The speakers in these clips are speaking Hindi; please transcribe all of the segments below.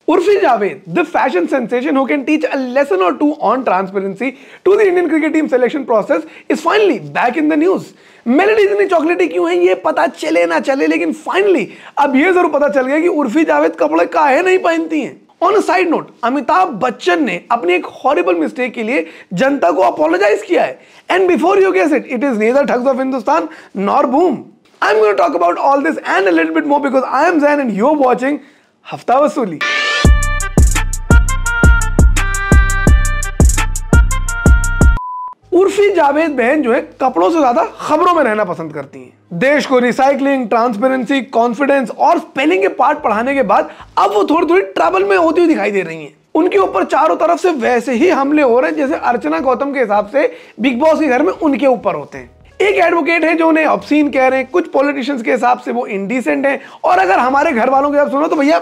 Urfi Javed, the fashion sensation who can teach a lesson or two on transparency to the Indian cricket team selection process, is finally back in the news. Melody इतनी चॉकलेटी क्यों है ये पता चले ना चले, लेकिन फाइनली अब ये जरूर पता चल गया कि उर्फी जावेद कपड़े काहे नहीं पहनती हैं। On a side note, Amitabh Bachchan ने अपनी एक हॉरिबल मिस्टेक के लिए जनता को अपोलोजाइज किया है। And before you guess it is neither Thugs of Hindustan nor Boom. I'm going to talk about all this and a little bit more because I am Zain and you're watching हफ्ता वसूली। उर्फी जावेद बहन जो है कपड़ों से ज्यादा खबरों में रहना पसंद करती हैं। देश को रिसाइकलिंग, ट्रांसपेरेंसी, कॉन्फिडेंस और स्पेलिंग के पार्ट पढ़ाने के बाद अब वो थोड़ी थोड़ी ट्रबल में होती हुई दिखाई दे रही हैं। उनके ऊपर चारों तरफ से वैसे ही हमले हो रहे हैं जैसे अर्चना गौतम के हिसाब से बिग बॉस के घर में उनके ऊपर होते हैं। एक एडवोकेट है जो उन्हें ऑब्सीन कह रहे हैं, कुछ पॉलिटिशियंस के हिसाब से वो इंडिसेंट हैं, और अगर हमारे घर वालों के हिसाब सुनो तो भैया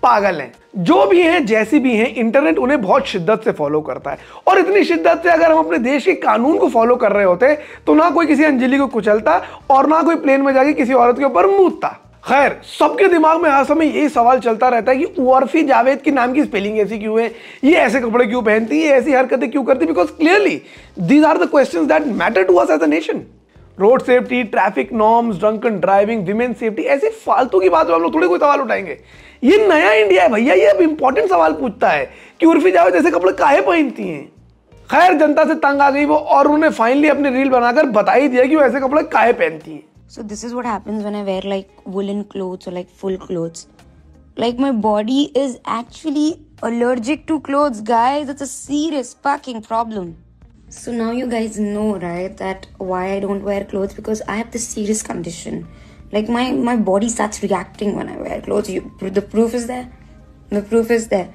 पागल हैं। जो भी हैं जैसी भी हैं, इंटरनेट उन्हें बहुत शिद्दत से फॉलो करता है, और इतनी शिद्दत से अगर हम अपने देश के कानून को फॉलो कर रहे होते तो ना कोई किसी अंजलि को कुचलता और ना कोई प्लेन में जाके किसी औरत के ऊपर मूतता। खैर, सबके दिमाग में हर समय यही सवाल चलता रहता है कि उर्फी जावेद के नाम की स्पेलिंग ऐसी क्यों है, ये ऐसे कपड़े क्यों पहनती है, ऐसी हरकतें क्यों करती, because clearly these are the questions that matter to us as a nation. Road safety, traffic norms, drunken driving, women safety, ऐसी फालतू की बात हम लोग थोड़ी कोई सवाल उठाएंगे। ये नया इंडिया है भैया, ये अब इंपॉर्टेंट सवाल पूछता है कि उर्फी जावेद ऐसे कपड़े काहे पहनती हैं। खैर, जनता से तंग आ गई वो, और उन्होंने फाइनली अपने रील बनाकर बता ही दिया कि वो ऐसे कपड़े काहे पहनती हैं। So this is what happens when I wear like woolen clothes or like full clothes. Like my body is actually allergic to clothes, guys. It's a serious fucking problem. So now you guys know, right, that why I don't wear clothes, because I have this serious condition. Like my body starts reacting when I wear clothes. The proof is there. The proof is there.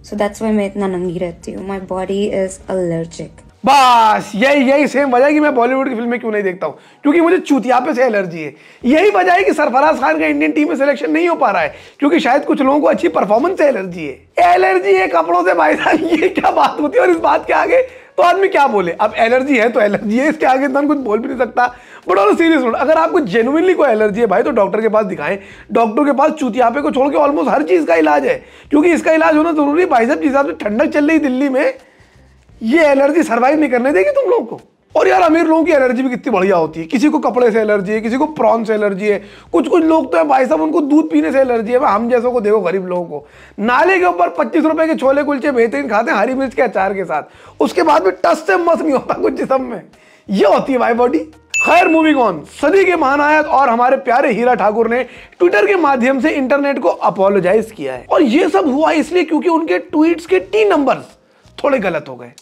So that's why मैं इतना नंगी रहती हूँ. My body is allergic. बस यही सेम वजह है कि मैं बॉलीवुड की फिल्में क्यों नहीं देखता हूँ, क्योंकि मुझे चूतियापे से एलर्जी है। यही वजह है कि सरफराज खान का इंडियन टीम में सिलेक्शन नहीं हो पा रहा है, क्योंकि शायद कुछ लोगों को अच्छी परफॉर्मेंस से एलर्जी है। एलर्जी है कपड़ों से, भाई साहब ये क्या बात होती है, और इस बात के आगे तो आदमी क्या बोले। अब एलर्जी है तो एलर्जी है, इसके आगे इंसान कुछ बोल भी नहीं सकता। बट ऑन सीरियस नोट, अगर आपको जेन्युइनली कोई एलर्जी है भाई तो डॉक्टर के पास दिखाएं। डॉक्टर के पास चूतियापे को छोड़ के ऑलमोस्ट हर चीज का इलाज है, क्योंकि इसका इलाज होना जरूरी है। भाई साहब जिस हिसाब से ठंडक चल रही दिल्ली में, ये एलर्जी सर्वाइव नहीं करने देगी तुम लोगों को। और यार, अमीर लोगों की एलर्जी भी कितनी बढ़िया होती है। किसी को कपड़े से एलर्जी है, किसी को प्रॉन से एलर्जी है, कुछ लोग तो है भाई साहब उनको दूध पीने से एलर्जी है। हम जैसों को देखो, गरीब लोगों को नाले के ऊपर 25 रुपए के छोले कुलचे बेहतरीन खाते हैं हरी मिर्च के अचार के साथ, उसके बाद भी टस से मस नहीं होता कुछ जिस्म में। ये होती है भाई बॉडी। खैर, मूविंग ऑन, सदी के महानायक और हमारे प्यारे हीरा ठाकुर ने ट्विटर के माध्यम से इंटरनेट को अपोलोजाइज किया है, और ये सब हुआ इसलिए क्योंकि उनके ट्वीट्स के टी नंबर्स थोड़े गलत हो गए।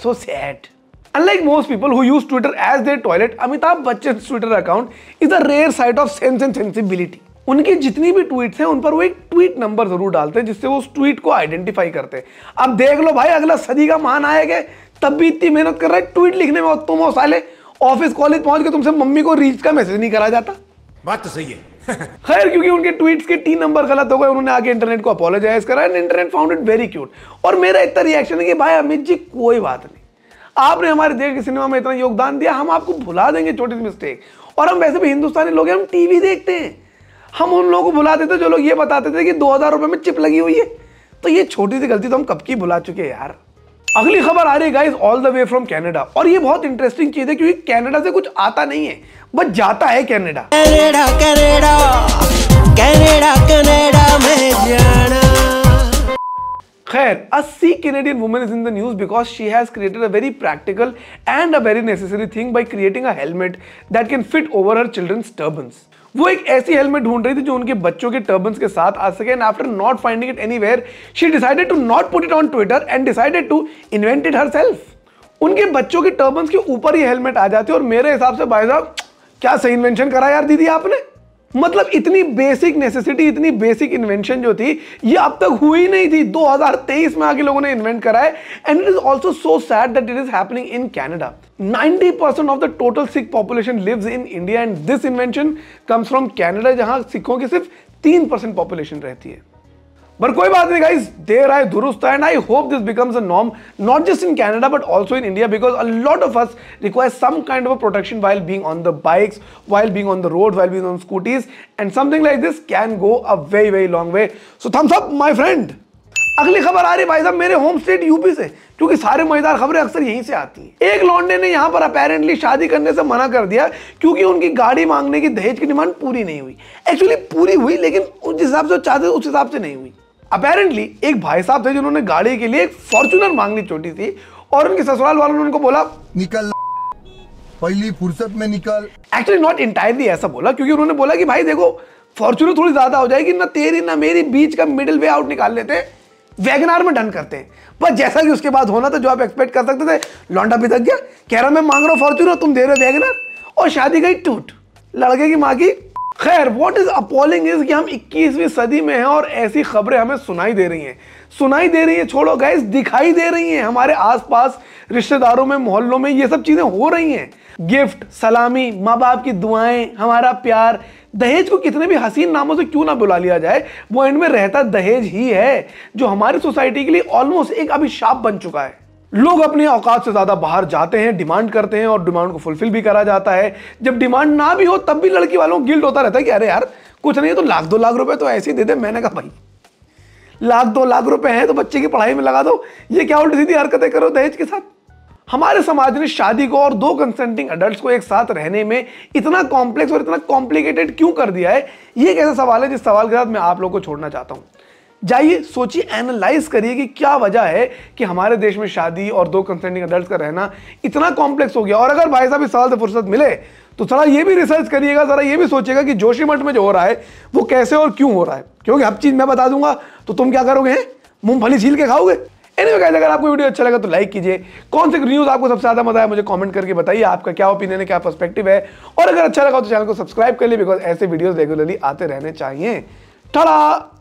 So sad. Unlike most people who use Twitter as their toilet, Amitabh Bachchan's Twitter account is a rare sight of sense and sensibility. उनकी जितनी भी ट्वीट्स हैं उन पर वो एक ट्वीट नंबर जरूर डालते हैं जिससे वो उस ट्वीट को आइडेंटिफाई करते हैं। अब देख लो भाई, अगला सदी का महानायक है, तब भी इतनी मेहनत कर रहा है ट्वीट लिखने में, तुम हो साले ऑफिस कॉलेज पहुंच के तुमसे मम्मी को रीच का मैसेज नहीं करा जाता। बात तो सही है। खैर, क्योंकि उनके ट्वीट्स के 3 नंबर गलत हो गए, उन्होंने आगे इंटरनेट को अपोलोजाइज करा and internet found it very cute. और मेरा इतना रिएक्शन है कि भाई अमित जी कोई बात नहीं, आपने हमारे देश के सिनेमा में इतना योगदान दिया, हम आपको भुला देंगे छोटी सी मिस्टेक। और हम वैसे भी हिंदुस्तानी लोग हैं, हम टीवी देखते हैं, हम उन लोगों को भुला देते जो लोग ये बताते थे कि 2000 रुपए में चिप लगी हुई है। तो ये छोटी सी गलती तो हम कब की भुला चुके हैं यार। अगली खबर आ रही है guys all the way from Canada, और ये बहुत इंटरेस्टिंग चीज है क्योंकि कनाडा से कुछ आता नहीं है, बस जाता है Canada. Canada Canada Canada Canada में जाना। खैर, a Sikh Canadian woman is in the news because she has created a very practical and a very necessary thing by creating a helmet that can fit over her children's turbans. वो एक ऐसी हेलमेट ढूंढ रही थी जो उनके बच्चों के टर्बन्स के साथ आ सके, and after not finding it anywhere, she decided to not put it on Twitter and decided to invent it herself. उनके बच्चों के टर्बन्स के ऊपर ये हेलमेट आ जाती है, और मेरे हिसाब से भाई साहब क्या सही इन्वेंशन करा यार दीदी आपने। मतलब इतनी बेसिक नेसेसिटी, इतनी बेसिक इन्वेंशन जो थी ये अब तक हुई नहीं थी, 2023 में आके लोगों ने इन्वेंट करा है। And it is also so sad that it is happening in Canada. 90% of the total Sikh population lives in India and this invention comes from Canada, जहां सिखों की सिर्फ 3% पॉपुलेशन रहती है। पर कोई बात नहीं गाइस, देर आए दुरुस्त आए, and I hope this becomes a norm not just in Canada but also in India, because a lot of us require some kind of protection while being on the bikes, while being on the road, while being on scooties, and something like this can go a very very long way. So thumbs up my friend. अगली खबर आ रही भाई साहब मेरे होम स्टेट यूपी से, क्योंकि सारे मजेदार खबरें अक्सर यहीं से आती हैं। एक लौंडे ने यहाँ पर अपेरेंटली शादी करने से मना कर दिया क्योंकि उनकी गाड़ी मांगने की दहेज की डिमांड पूरी नहीं हुई। एक्चुअली पूरी हुई, लेकिन उस हिसाब से चाहते उस हिसाब से नहीं हुई। अपेरेंटली एक भाई साहब थे जिन्होंने गाड़ी के लिए एक फॉर्च्यूनर मांगनी छोटी थी, और उनके ससुराल वालों ने उनको बोला निकल पहली फुर्सत में निकल। एक्चुअली नॉट इंटायरली ऐसा बोला, क्योंकि उन्होंने बोला कि भाई देखो फॉर्च्यूनर थोड़ी ज्यादा हो जाएगी, ना तेरी ना मेरी, बीच का मिडिल वे आउट निकाल लेते हैं, वैगनार में डन करते हैं। पर जैसा कि उसके बाद होना था, जो आप एक्सपेक्ट कर सकते थे, लौंडा भी थक गया, कह रहा मैं मांग रहा हूं फॉर्च्यूनर, तुम दे रहे हो वैगनार, और शादी गई टूट, लड़के की माँ की। खैर व्हाट इज अपॉलिंग इज कि हम 21वीं सदी में हैं और ऐसी खबरें हमें सुनाई दे रही हैं, छोड़ो गाइस, दिखाई दे रही हैं हमारे आसपास, रिश्तेदारों में, मोहल्लों में ये सब चीजें हो रही हैं। गिफ्ट, सलामी, माँ बाप की दुआएं, हमारा प्यार, दहेज को कितने भी हसीन नामों से क्यों ना बुला लिया जाए, वो एंड में रहता दहेज ही है, जो हमारी सोसाइटी के लिए ऑलमोस्ट एक अभिशाप बन चुका है। लोग अपने औकात से ज्यादा बाहर जाते हैं, डिमांड करते हैं, और डिमांड को फुलफिल भी करा जाता है। जब डिमांड ना भी हो तब भी लड़की वालों को गिल्ट होता रहता है कि अरे यार कुछ नहीं है तो 1-2 लाख रुपए तो ऐसे ही दे दे। मैंने कहा भाई 1-2 लाख रुपए हैं तो बच्चे की पढ़ाई में लगा दो, ये क्या उल्टी सीधी हरकतें करो दहेज के साथ। हमारे समाज ने शादी को और 2 कंसेंटिंग एडल्ट्स को एक साथ रहने में इतना कॉम्प्लेक्स और इतना कॉम्प्लिकेटेड क्यों कर दिया है, ये एक ऐसा सवाल है जिस सवाल के साथ मैं आप लोगों को छोड़ना चाहता हूं। जाइए सोचिए, एनालाइज करिए कि क्या वजह है कि हमारे देश में शादी और 2 कंसेंटिंग एडल्ट्स का रहना इतना कॉम्प्लेक्स हो गया। और अगर भाई साहब इस सवाल से फुर्सत मिले तो थोड़ा ये भी रिसर्च करिएगा, जरा ये भी सोचिएगा कि जोशीमठ में जो हो रहा है वो कैसे और क्यों हो रहा है, क्योंकि हर चीज मैं बता दूंगा तो तुम क्या करोगे, मूंगफली छील के खाओगे। एनीवे गाइस, अगर आपको वीडियो अच्छा लगा तो लाइक कीजिए। कौन से न्यूज आपको सबसे ज्यादा मजा आया मुझे कमेंट करके बताइए, आपका क्या ओपिनियन है, क्या पर्सपेक्टिव है। और अगर अच्छा लगा तो चैनल को सब्सक्राइब कर लिए, बिकॉज ऐसे वीडियोस रेगुलरली आते रहने चाहिए। टाटा।